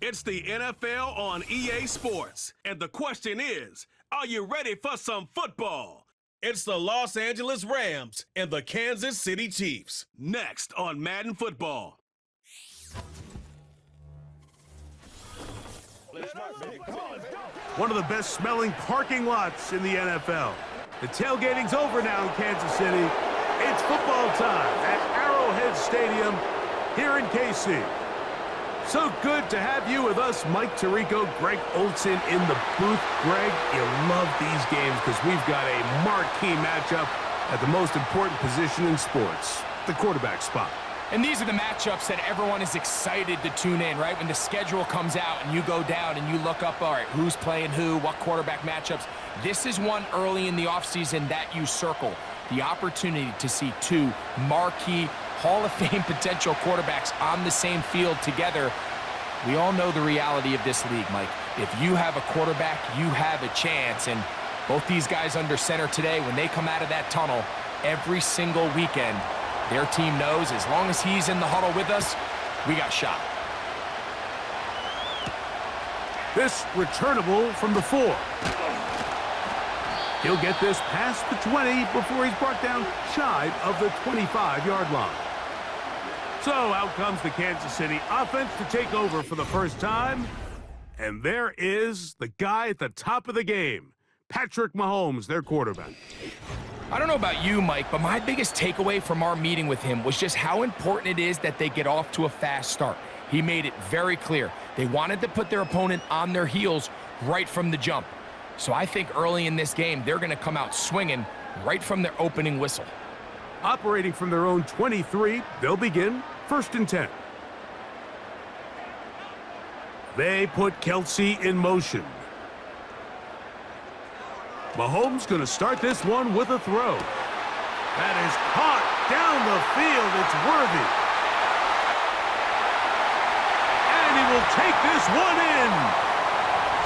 It's the NFL on EA Sports, and the question is, are you ready for some football? It's the Los Angeles Rams and the Kansas City Chiefs. Next on Madden Football. One of the best smelling parking lots in the NFL. The tailgating's over now in Kansas City. It's football time at Arrowhead Stadium here in KC. So good to have you with us, Mike Tirico, Greg Olson in the booth. Greg, you love these games because we've got a marquee matchup at the most important position in sports, the quarterback spot. And these are the matchups that everyone is excited to tune in, right? When the schedule comes out and you go down and you look up, all right, who's playing who, what quarterback matchups. This is one early in the offseason that you circle. The opportunity to see two marquee Hall of Fame potential quarterbacks on the same field together. We all know the reality of this league, Mike. If you have a quarterback, you have a chance. And both these guys under center today, when they come out of that tunnel every single weekend, their team knows as long as he's in the huddle with us, we got a shot. This returnable from the 4. He'll get this past the 20 before he's brought down shy of the 25-yard line. So out comes the Kansas City offense to take over for the first time. And there is the guy at the top of the game, Patrick Mahomes, their quarterback. I don't know about you, Mike, but my biggest takeaway from our meeting with him was just how important it is that they get off to a fast start. He made it very clear. They wanted to put their opponent on their heels right from the jump. So I think early in this game, they're going to come out swinging right from their opening whistle. Operating from their own 23, they'll begin 1st and 10. They put Kelsey in motion. Mahomes going to start this one with a throw. That is caught down the field. It's worthy. And he will take this one in.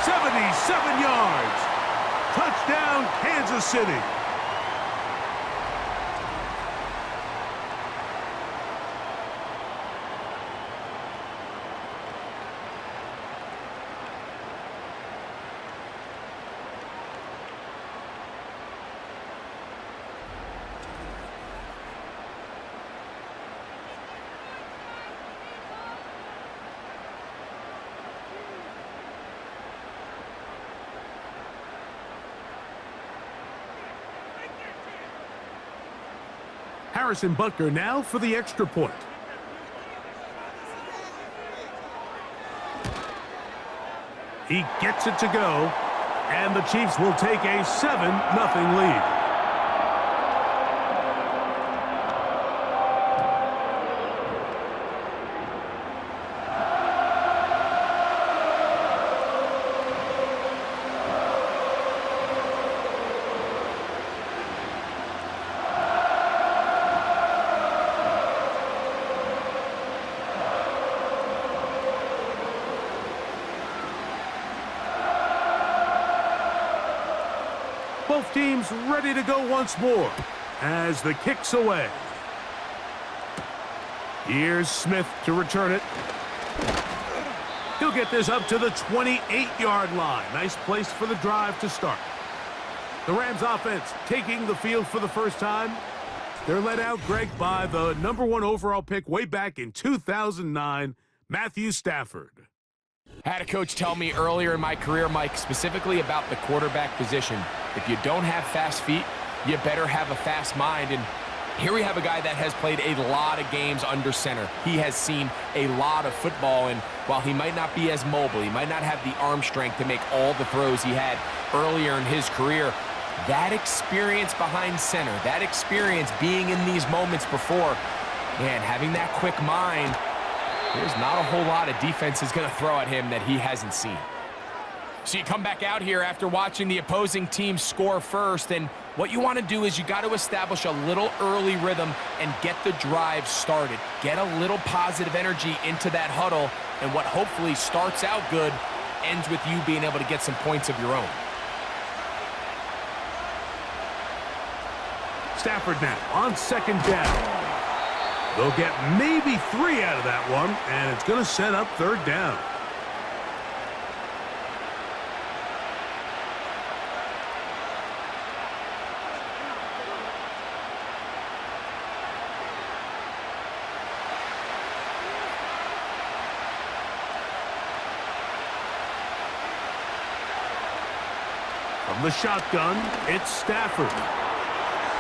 77 yards. Touchdown, Kansas City. Harrison Butker now for the extra point. He gets it to go, and the Chiefs will take a 7-0 lead. Both teams ready to go once more as the kick's away. Here's Smith to return it. He'll get this up to the 28-yard line. Nice place for the drive to start. The Rams offense taking the field for the first time. They're led out, Greg, by the #1 overall pick way back in 2009, Matthew Stafford. I had a coach tell me earlier in my career, Mike, specifically about the quarterback position. If you don't have fast feet, you better have a fast mind. And here we have a guy that has played a lot of games under center. He has seen a lot of football, and while he might not be as mobile, he might not have the arm strength to make all the throws he had earlier in his career, that experience behind center, that experience being in these moments before, man, having that quick mind, there's not a whole lot of defense is going to throw at him that he hasn't seen. So you come back out here after watching the opposing team score first, and what you want to do is you got to establish a little early rhythm and get the drive started. Get a little positive energy into that huddle, and what hopefully starts out good ends with you being able to get some points of your own. Stafford now on 2nd down. They'll get maybe 3 out of that one, and it's going to set up 3rd down. From the shotgun, it's Stafford.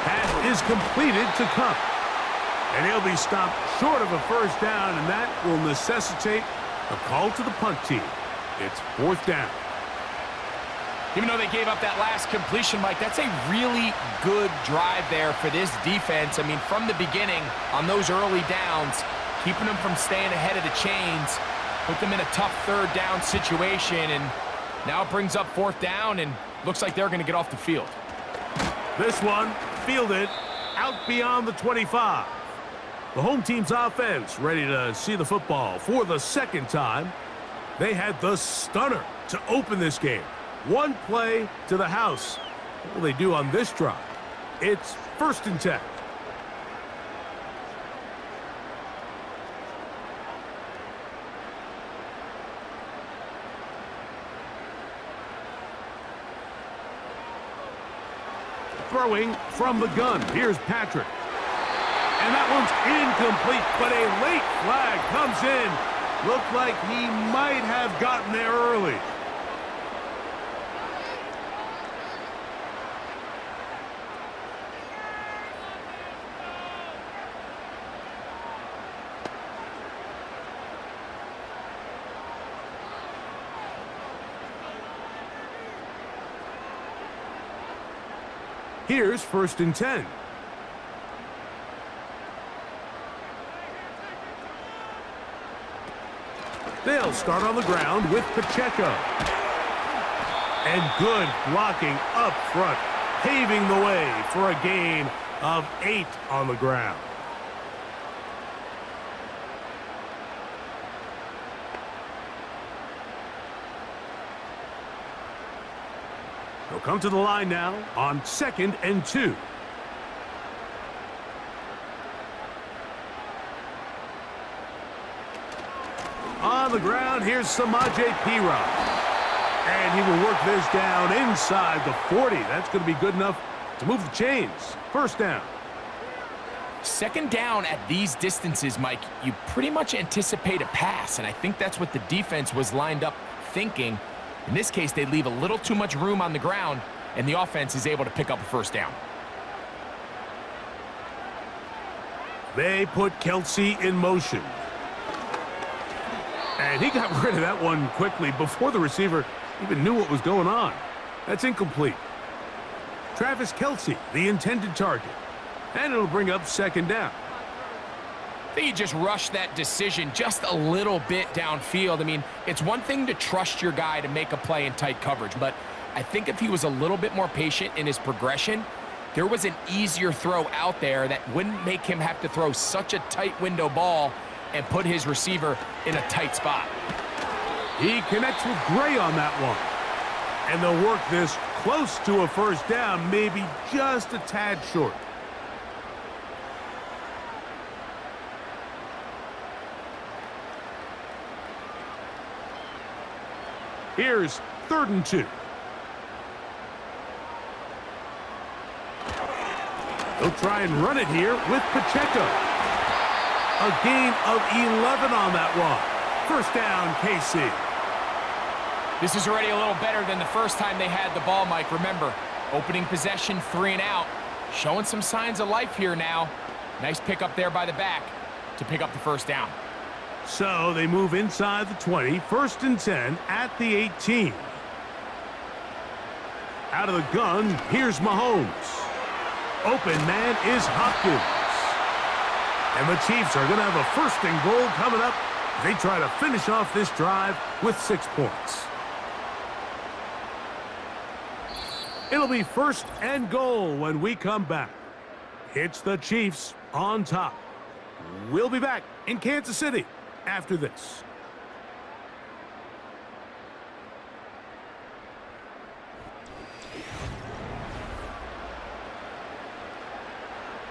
Pass is completed to Cup. And he'll be stopped short of a first down, and that will necessitate a call to the punt team. It's 4th down. Even though they gave up that last completion, Mike, that's a really good drive there for this defense. I mean, from the beginning, on those early downs, keeping them from staying ahead of the chains, put them in a tough 3rd down situation, and now it brings up 4th down, and looks like they're going to get off the field. This one fielded out beyond the 25. The home team's offense ready to see the football for the 2nd time. They had the stunner to open this game. 1 play to the house. What will they do on this drive? It's 1st and 10. Throwing from the gun. Here's Patrick. And that one's incomplete, but a late flag comes in. Looked like he might have gotten there early. Here's 1st and 10. They'll start on the ground with Pacheco. And good blocking up front, paving the way for a gain of 8 on the ground. They'll come to the line now on 2nd and 2. On the ground, here's Samaje Perine. And he will work this down inside the 40. That's going to be good enough to move the chains. 1st down. 2nd down at these distances, Mike, you pretty much anticipate a pass, and I think that's what the defense was lined up thinking. In this case, they leave a little too much room on the ground, and the offense is able to pick up a 1st down. They put Kelsey in motion. And he got rid of that one quickly before the receiver even knew what was going on. That's incomplete. Travis Kelsey, the intended target. And it'll bring up 2nd down. I think you just rushed that decision just a little bit downfield. I mean, it's one thing to trust your guy to make a play in tight coverage, but I think if he was a little bit more patient in his progression, there was an easier throw out there that wouldn't make him have to throw such a tight window ball and put his receiver in a tight spot. He connects with Gray on that one. And they'll work this close to a 1st down, maybe just a tad short. Here's 3rd and 2. They'll try and run it here with Pacheco. A gain of 11 on that one. 1st down, KC. This is already a little better than the first time they had the ball, Mike. Remember, opening possession, 3 and out. Showing some signs of life here now. Nice pick up there by the back to pick up the 1st down. So they move inside the 20, 1st and 10 at the 18. Out of the gun, here's Mahomes. Open man is Hopkins. And the Chiefs are going to have a 1st and goal coming up. They try to finish off this drive with 6 points. It'll be 1st and goal when we come back. It's the Chiefs on top. We'll be back in Kansas City after this.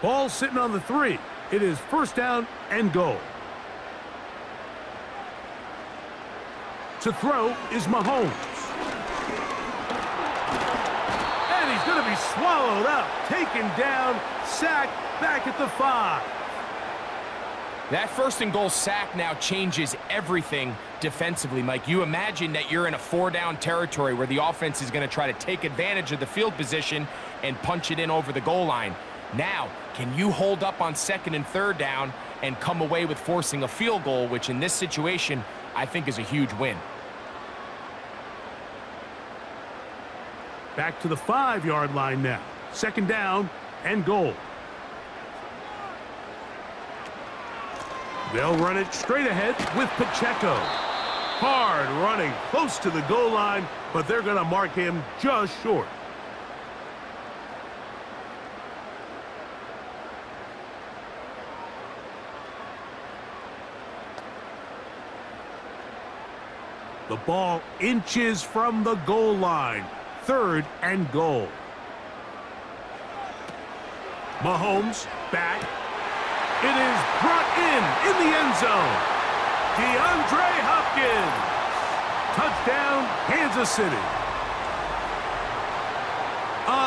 Ball sitting on the 3. It is 1st down and goal. To throw is Mahomes. And he's going to be swallowed up, taken down, sacked back at the 5. That first and goal sack now changes everything defensively, Mike. You imagine that you're in a 4-down territory where the offense is going to try to take advantage of the field position and punch it in over the goal line. Now, can you hold up on 2nd and 3rd down and come away with forcing a field goal, which in this situation, I think is a huge win. Back to the 5-yard line now. 2nd down and goal. They'll run it straight ahead with Pacheco. Hard running close to the goal line, but they're going to mark him just short. The ball inches from the goal line. 3rd and goal. Mahomes back. It is brought in the end zone. DeAndre Hopkins. Touchdown, Kansas City.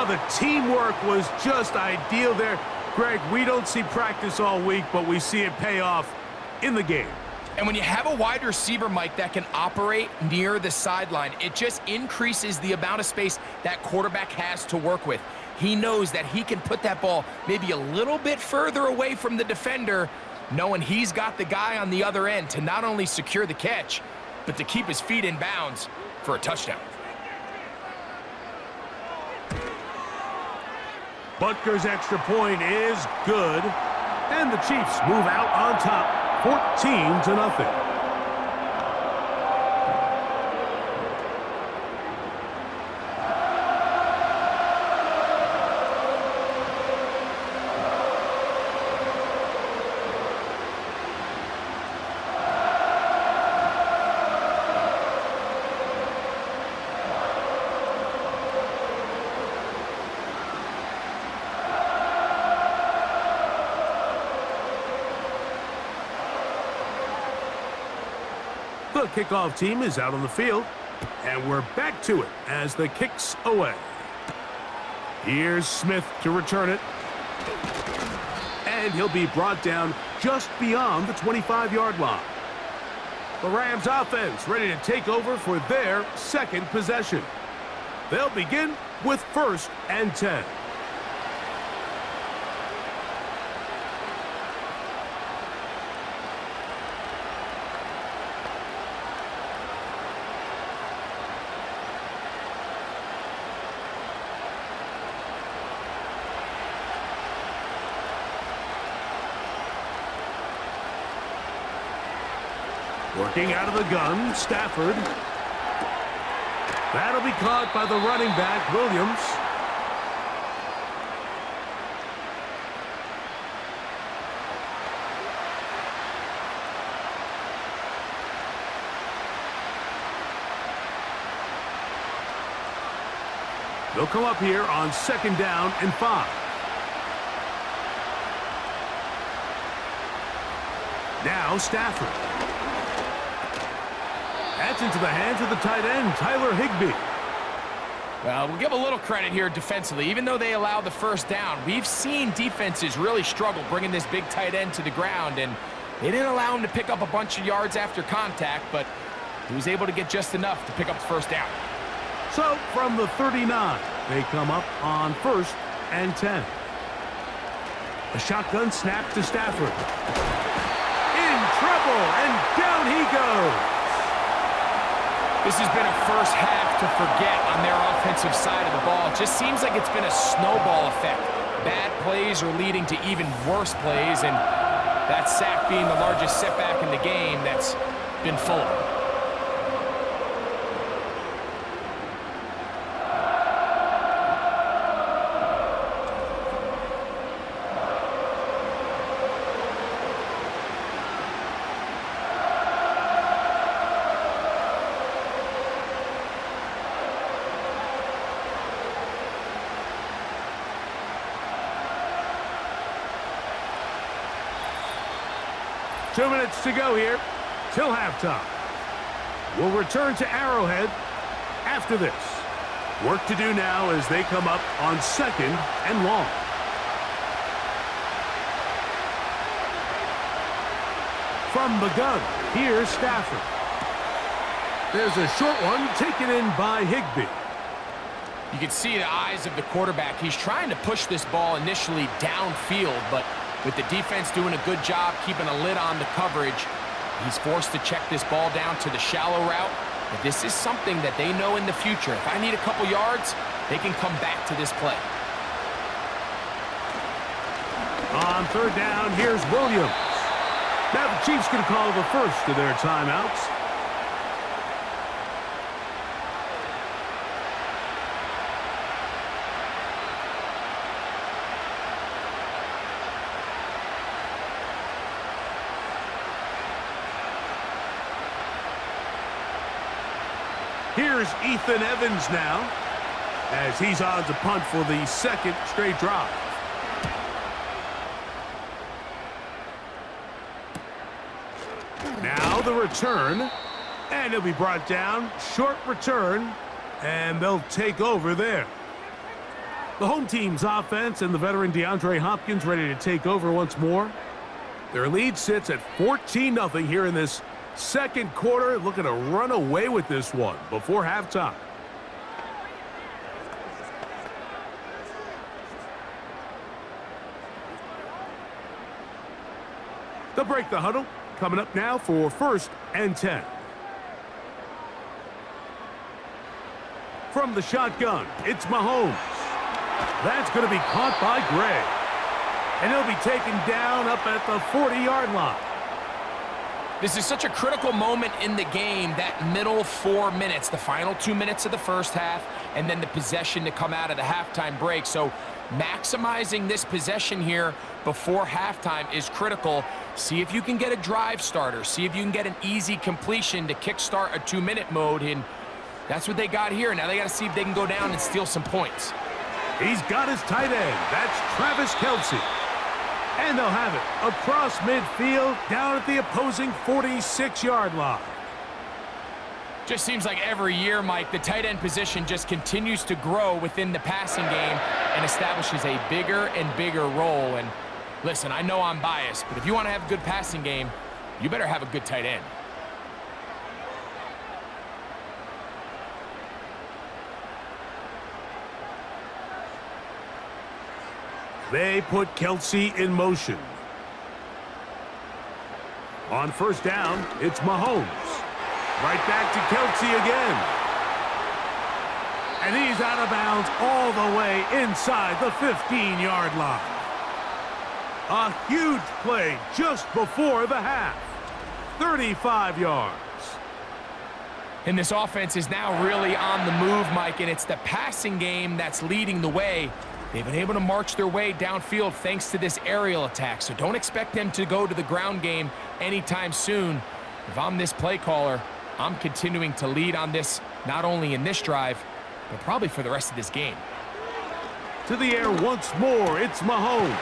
The teamwork was just ideal there. Greg, we don't see practice all week, but we see it pay off in the game. And when you have a wide receiver, Mike, that can operate near the sideline, it just increases the amount of space that quarterback has to work with. He knows that he can put that ball maybe a little bit further away from the defender, knowing he's got the guy on the other end to not only secure the catch, but to keep his feet in bounds for a touchdown. Butker's extra point is good, and the Chiefs move out on top. 14-0. The kickoff team is out on the field, and we're back to it as the kick's away. Here's Smith to return it, and he'll be brought down just beyond the 25-yard line. The Rams offense ready to take over for their 2nd possession. They'll begin with 1st and 10. Working out of the gun, Stafford. That'll be caught by the running back, Williams. They'll come up here on 2nd down and 5. Now Stafford. That's into the hands of the tight end, Tyler Higbee. Well, we'll give a little credit here defensively. Even though they allowed the 1st down, we've seen defenses really struggle bringing this big tight end to the ground, and they didn't allow him to pick up a bunch of yards after contact, but he was able to get just enough to pick up the 1st down. So, from the 39, they come up on 1st and 10. A shotgun snap to Stafford. In trouble, and down he goes. This has been a first half to forget on their offensive side of the ball. It just seems like it's been a snowball effect. Bad plays are leading to even worse plays, and that sack being the largest setback in the game that's been full of them. 2 minutes to go here till halftime. We'll return to Arrowhead after this. Work to do now as they come up on 2nd and long. From the gun, here's Stafford. There's a short one taken in by Higbee. You can see the eyes of the quarterback. He's trying to push this ball initially downfield, but with the defense doing a good job keeping a lid on the coverage, he's forced to check this ball down to the shallow route. But this is something that they know in the future. If I need a couple yards, they can come back to this play. On third down, here's Williams. Now the Chiefs going to call the first of their timeouts. Here's Ethan Evans now, as he's on to punt for the second straight drive. Now the return, and it'll be brought down. Short return, and they'll take over there. The home team's offense and the veteran DeAndre Hopkins ready to take over once more. Their lead sits at 14-0 here in this second quarter, looking to run away with this one before halftime. They'll break the huddle. Coming up now for 1st and 10. From the shotgun, it's Mahomes. That's going to be caught by Gray. And he'll be taken down up at the 40-yard line. This is such a critical moment in the game, that middle 4 minutes, the final 2 minutes of the first half, and then the possession to come out of the halftime break. So maximizing this possession here before halftime is critical. See if you can get a drive starter. See if you can get an easy completion to kickstart a 2-minute mode, and that's what they got here. Now they got to see if they can go down and steal some points. He's got his tight end. That's Travis Kelce. And they'll have it across midfield, down at the opposing 46-yard line. Just seems like every year, Mike, the tight end position just continues to grow within the passing game and establishes a bigger and bigger role. And listen, I know I'm biased, but if you want to have a good passing game, you better have a good tight end. They put Kelce in motion. On first down, it's Mahomes. Right back to Kelce again. And he's out of bounds all the way inside the 15-yard line. A huge play just before the half. 35 yards. And this offense is now really on the move, Mike, and it's the passing game that's leading the way. They've been able to march their way downfield thanks to this aerial attack, so don't expect them to go to the ground game anytime soon. If I'm this play caller, I'm continuing to lead on this, not only in this drive, but probably for the rest of this game. To the air once more, it's Mahomes.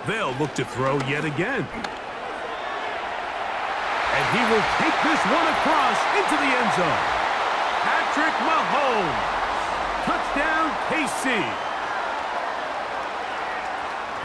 They'll look to throw yet again. And he will take this one across into the end zone. Patrick Mahomes. Touchdown, KC.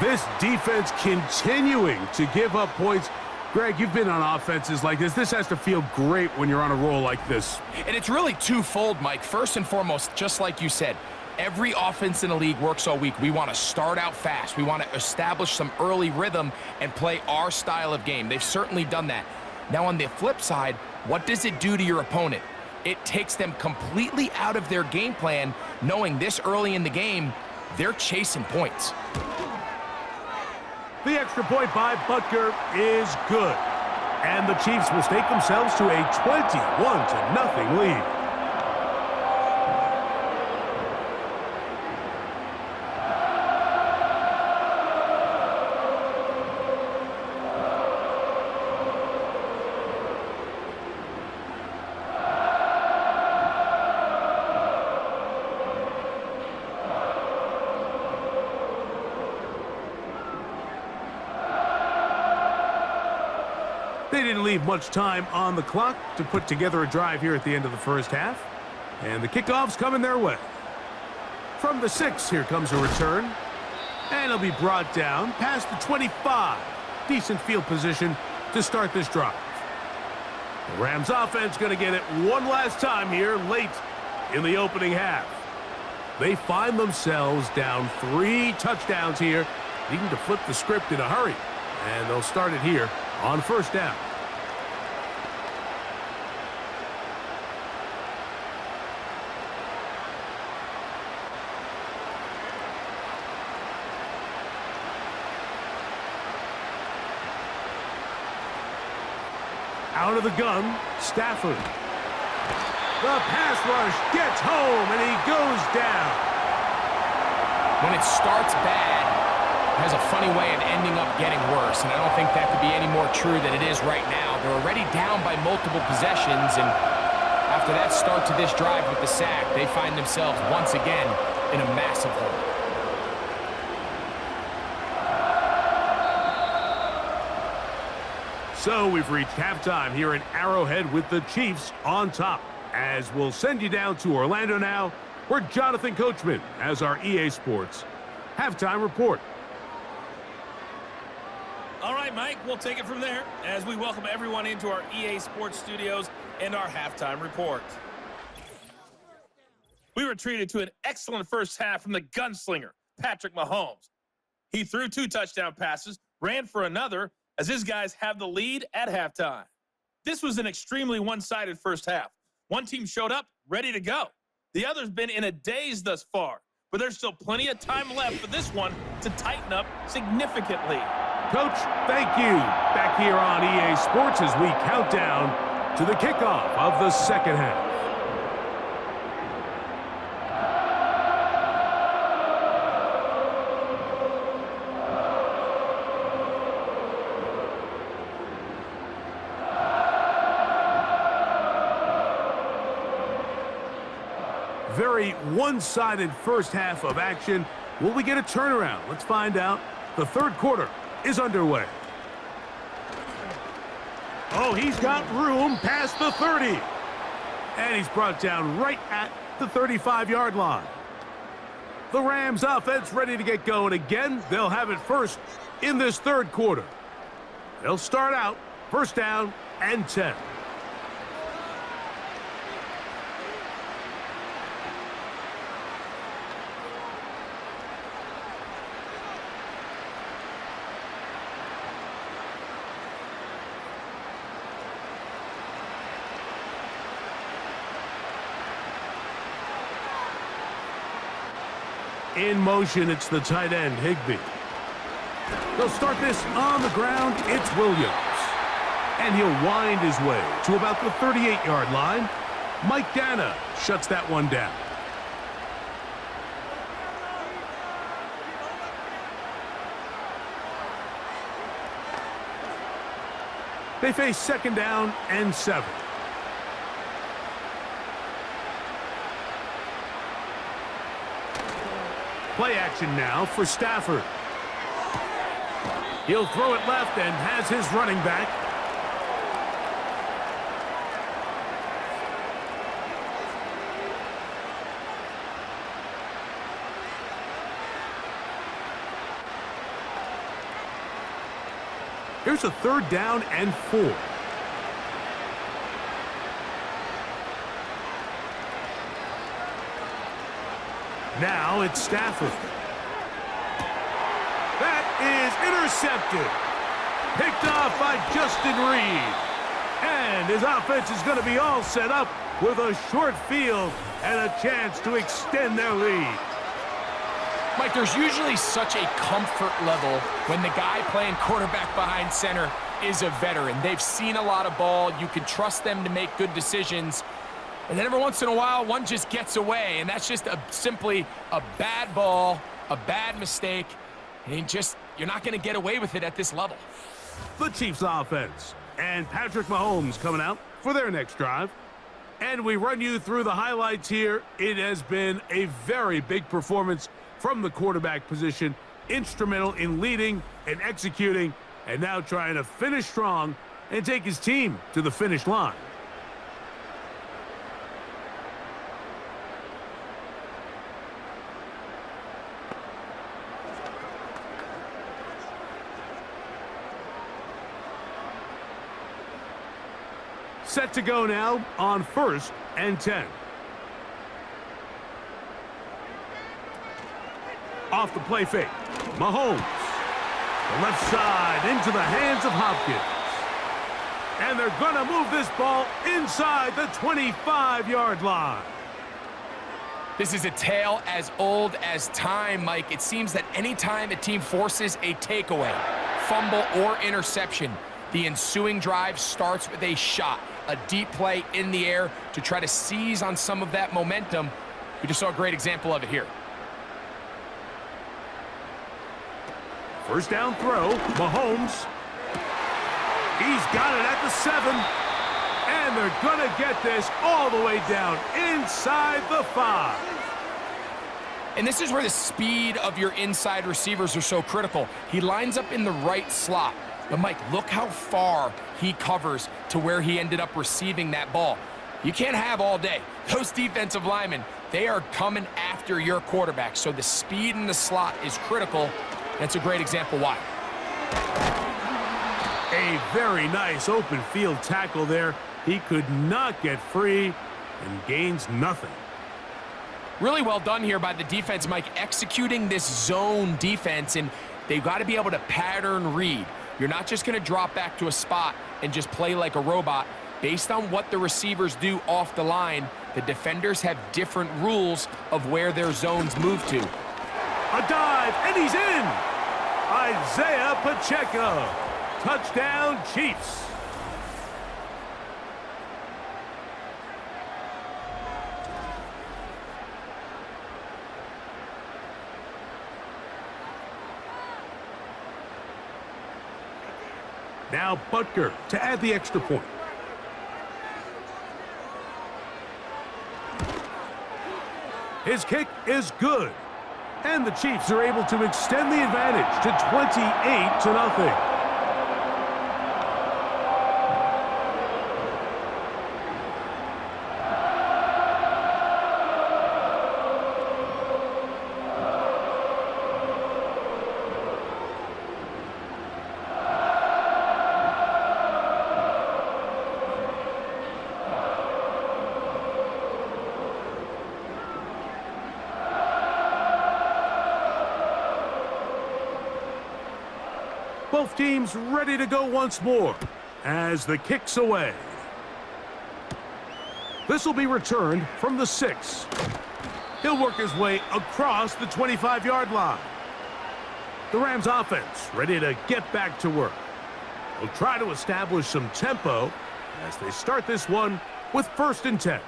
This defense continuing to give up points. Greg, you've been on offenses like this. This has to feel great when you're on a roll like this. And it's really twofold, Mike. First and foremost, just like you said, every offense in the league works all week. We want to start out fast. We want to establish some early rhythm and play our style of game. They've certainly done that. Now, on the flip side, what does it do to your opponent? It takes them completely out of their game plan, knowing this early in the game, they're chasing points. The extra point by Butker is good. And the Chiefs will stake themselves to a 21-0 lead. They didn't leave much time on the clock to put together a drive here at the end of the first half. And the kickoff's coming their way. From the 6, here comes a return. And it'll be brought down past the 25. Decent field position to start this drive. The Rams offense going to get it one last time here late in the opening half. They find themselves down 3 touchdowns here, needing to flip the script in a hurry. And they'll start it here on first down. Out of the gun, Stafford. The pass rush gets home, and he goes down. When it starts bad, it has a funny way of ending up getting worse, and I don't think that could be any more true than it is right now. They're already down by multiple possessions, and after that start to this drive with the sack, they find themselves once again in a massive hole. So we've reached halftime here in Arrowhead with the Chiefs on top. As we'll send you down to Orlando now, where Jonathan Coachman has our EA Sports halftime report. All right, Mike, we'll take it from there as we welcome everyone into our EA Sports studios and our halftime report. We were treated to an excellent first half from the gunslinger, Patrick Mahomes. He threw 2 touchdown passes, ran for another, as his guys have the lead at halftime. This was an extremely one-sided first half. One team showed up, ready to go. The other's been in a daze thus far, but there's still plenty of time left for this one to tighten up significantly. Coach, thank you. Back here on EA Sports as we count down to the kickoff of the second half. Very one-sided first half of action. Will we get a turnaround? Let's find out. The third quarter is underway. Oh, he's got room past the 30. And he's brought down right at the 35-yard line. The Rams offense ready to get going again. They'll have it first in this third quarter. They'll start out first down and 10. In motion, it's the tight end, Higbee. They'll start this on the ground. It's Williams. And he'll wind his way to about the 38-yard line. Mike Dana shuts that one down. They face second down and 7. Play action now for Stafford. He'll throw it left and has his running back. Here's a third down and 4. Now it's Stafford. That is intercepted. Picked off by Justin Reed. And his offense is going to be all set up with a short field and a chance to extend their lead. Mike, there's usually such a comfort level when the guy playing quarterback behind center is a veteran. They've seen a lot of ball. You can trust them to make good decisions. And then every once in a while, one just gets away, and that's just simply a bad ball, a bad mistake, and you're not going to get away with it at this level. The Chiefs offense and Patrick Mahomes coming out for their next drive. And we run you through the highlights here. It has been a very big performance from the quarterback position, instrumental in leading and executing, and now trying to finish strong and take his team to the finish line. Set to go now on 1st and 10. Off the play fake. Mahomes. The left side into the hands of Hopkins. And they're going to move this ball inside the 25-yard line. This is a tale as old as time, Mike. It seems that anytime a team forces a takeaway, fumble, or interception, the ensuing drive starts with a shot, a deep play in the air to try to seize on some of that momentum. We just saw a great example of it here. First down throw, Mahomes. He's got it at the 7. And they're going to get this all the way down inside the 5. And this is where the speed of your inside receivers are so critical. He lines up in the right slot. But, Mike, look how far he covers to where he ended up receiving that ball. You can't have all day. Those defensive linemen, they are coming after your quarterback. So the speed in the slot is critical. That's a great example why. A very nice open field tackle there. He could not get free and gains nothing. Really well done here by the defense, Mike, executing this zone defense, and they've got to be able to pattern read. You're not just going to drop back to a spot and just play like a robot. Based on what the receivers do off the line, the defenders have different rules of where their zones move to. A dive, and he's in! Isaiah Pacheco. Touchdown, Chiefs. Now Butker to add the extra point. His kick is good. And the Chiefs are able to extend the advantage to 28-0. Both teams ready to go once more as the kick's away. This will be returned from the 6. He'll work his way across the 25-yard line. The Rams offense ready to get back to work. They'll try to establish some tempo as they start this one with 1st and 10.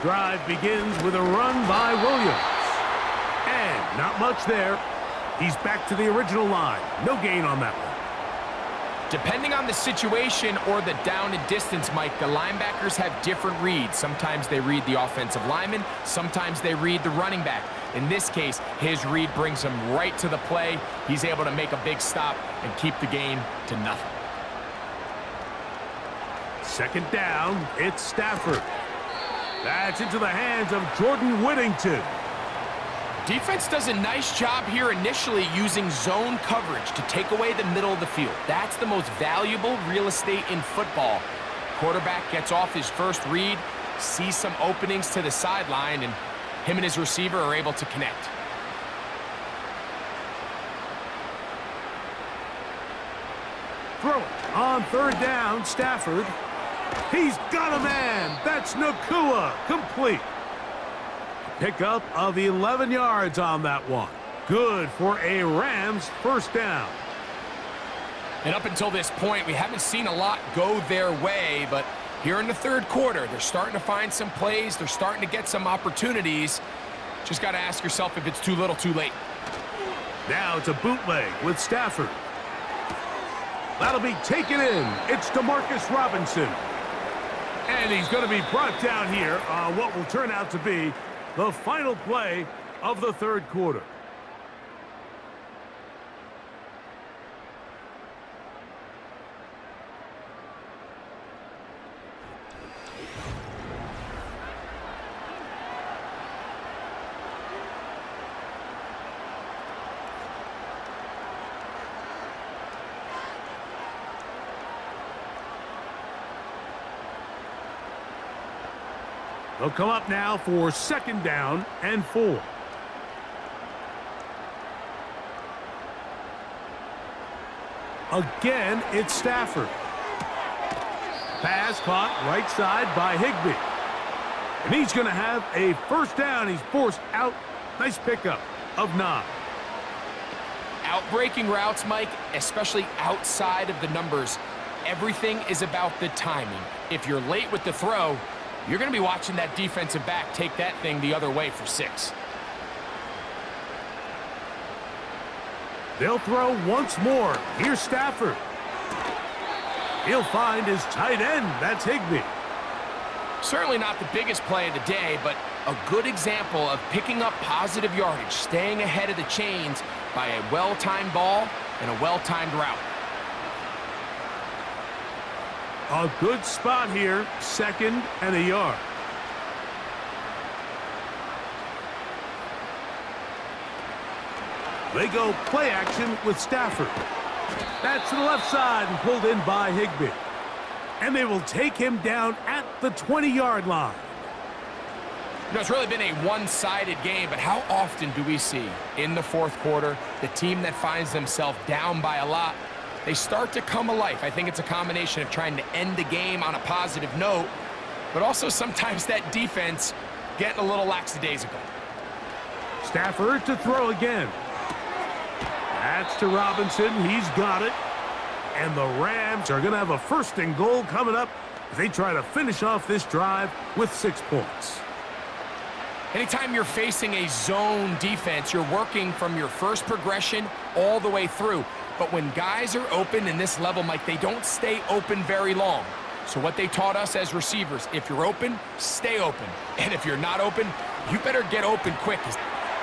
Drive begins with a run by Williams. And not much there. He's back to the original line. No gain on that one. Depending on the situation or the down and distance, Mike, the linebackers have different reads. Sometimes they read the offensive lineman. Sometimes they read the running back. In this case, his read brings him right to the play. He's able to make a big stop and keep the game to nothing. 2nd down, it's Stafford. That's into the hands of Jordan Whittington. Defense does a nice job here initially using zone coverage to take away the middle of the field. That's the most valuable real estate in football. Quarterback gets off his first read, sees some openings to the sideline, and him and his receiver are able to connect. Throw it on 3rd down, Stafford. He's got a man. That's Nakua. Complete. Pickup of 11 yards on that one. Good for a Rams 1st down. And up until this point, we haven't seen a lot go their way, but Here in the third quarter, they're starting to find some plays. They're starting to get some opportunities. Just got to ask yourself if it's too little, too late. Now it's a bootleg with Stafford. That'll be taken in. It's Demarcus Robinson. And he's going to be brought down here on what will turn out to be the final play of the third quarter. They'll come up now for 2nd down and 4. Again, it's Stafford. Pass caught right side by Higbee. And he's going to have a 1st down. He's forced out. Nice pickup of 9. Outbreaking routes, Mike, especially outside of the numbers, everything is about the timing. If you're late with the throw, you're going to be watching that defensive back take that thing the other way for 6. They'll throw once more. Here's Stafford. He'll find his tight end. That's Higbee. Certainly not the biggest play of the day, but a good example of picking up positive yardage, staying ahead of the chains by a well-timed ball and a well-timed route. A good spot here, 2nd and a yard. They go play action with Stafford. That's to the left side and pulled in by Higbee. And they will take him down at the 20-yard line. You know, it's really been a one-sided game, but how often do we see in the fourth quarter the team that finds themselves down by a lot, they start to come alive? I think it's a combination of trying to end the game on a positive note, but also sometimes that defense getting a little lackadaisical. Stafford to throw again. That's to Robinson. He's got it. And the Rams are going to have a 1st and goal coming up as they try to finish off this drive with 6 points. Anytime you're facing a zone defense, you're working from your first progression all the way through. But when guys are open in this level, Mike, they don't stay open very long. So what they taught us as receivers, if you're open, stay open. And if you're not open, you better get open quick.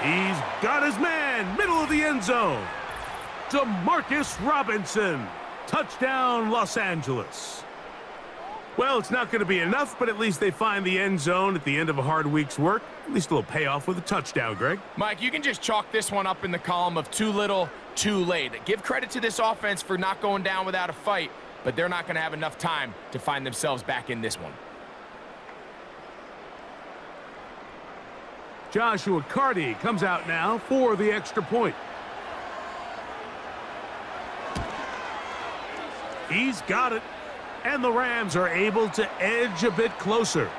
He's got his man, middle of the end zone. Demarcus Robinson. Touchdown, Los Angeles. Well, it's not going to be enough, but at least they find the end zone at the end of a hard week's work. At least a little payoff with a touchdown, Greg. Mike, you can just chalk this one up in the column of too little, too late. Give credit to this offense for not going down without a fight, but they're not going to have enough time to find themselves back in this one. Joshua Carty comes out now for the extra point. He's got it. And the Rams are able to edge a bit closer.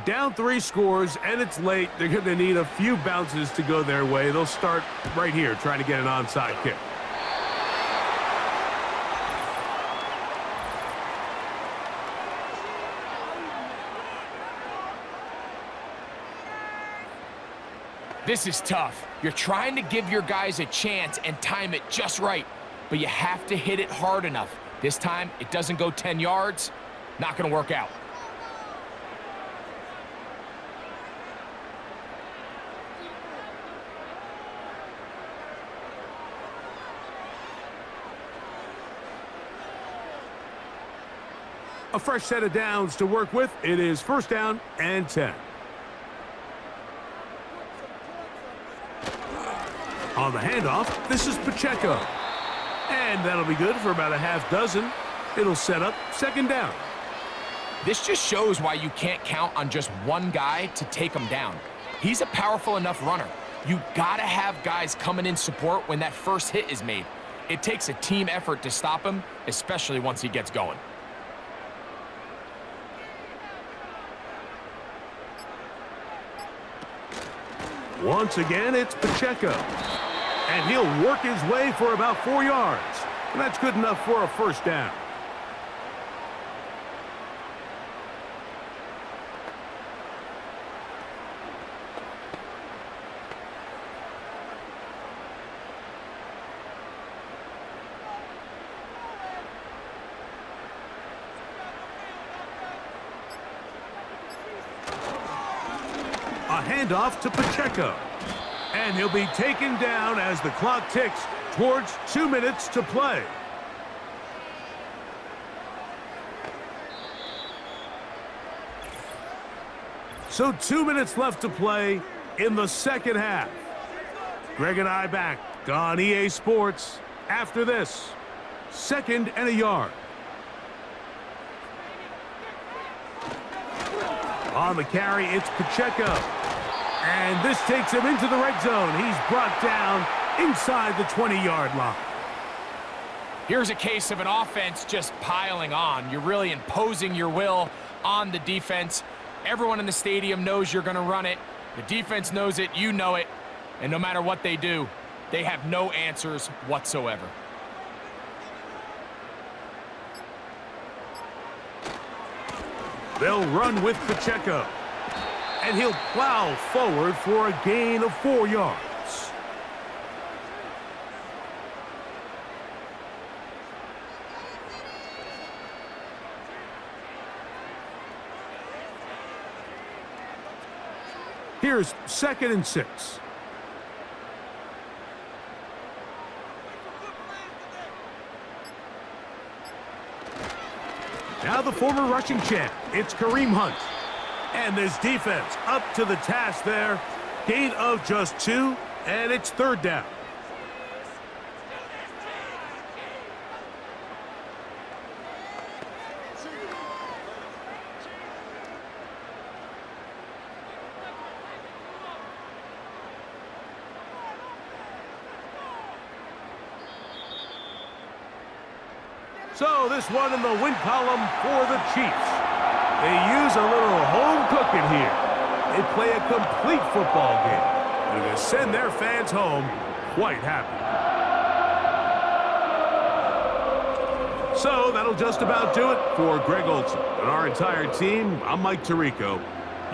Down 3 scores, and it's late. They're going to need a few bounces to go their way. They'll start right here trying to get an onside kick. This is tough. You're trying to give your guys a chance and time it just right, but you have to hit it hard enough. This time, it doesn't go 10 yards. Not going to work out. A fresh set of downs to work with. It is 1st down and 10. On the handoff, this is Pacheco. And that'll be good for about a half dozen. It'll set up 2nd down. This just shows why you can't count on just one guy to take him down. He's a powerful enough runner. You gotta have guys coming in support when that first hit is made. It takes a team effort to stop him, especially once he gets going. Once again, it's Pacheco. And he'll work his way for about 4 yards. And that's good enough for a first down. A handoff to Pacheco. And he'll be taken down as the clock ticks towards 2 minutes to play. So 2 minutes left to play in the second half. Greg and I back on EA Sports after this. 2nd and a yard. On the carry, it's Pacheco. And this takes him into the red zone. He's brought down inside the 20-yard line. Here's a case of an offense just piling on. You're really imposing your will on the defense. Everyone in the stadium knows you're going to run it. The defense knows it. You know it. And no matter what they do, they have no answers whatsoever. They'll run with Pacheco. And he'll plow forward for a gain of 4 yards. Here's 2nd and 6. Now the former rushing champ, it's Kareem Hunt. And this defense up to the task there. Gain of just 2, and it's 3rd down. So this one in the win column for the Chiefs. They use a little home cooking here. They play a complete football game. And they send their fans home quite happy. So that'll just about do it for Greg Olson and our entire team. I'm Mike Tirico.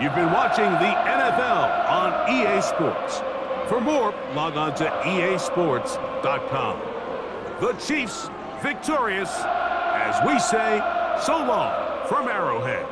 You've been watching the NFL on EA Sports. For more, log on to easports.com. The Chiefs victorious, as we say, so long from Arrowhead.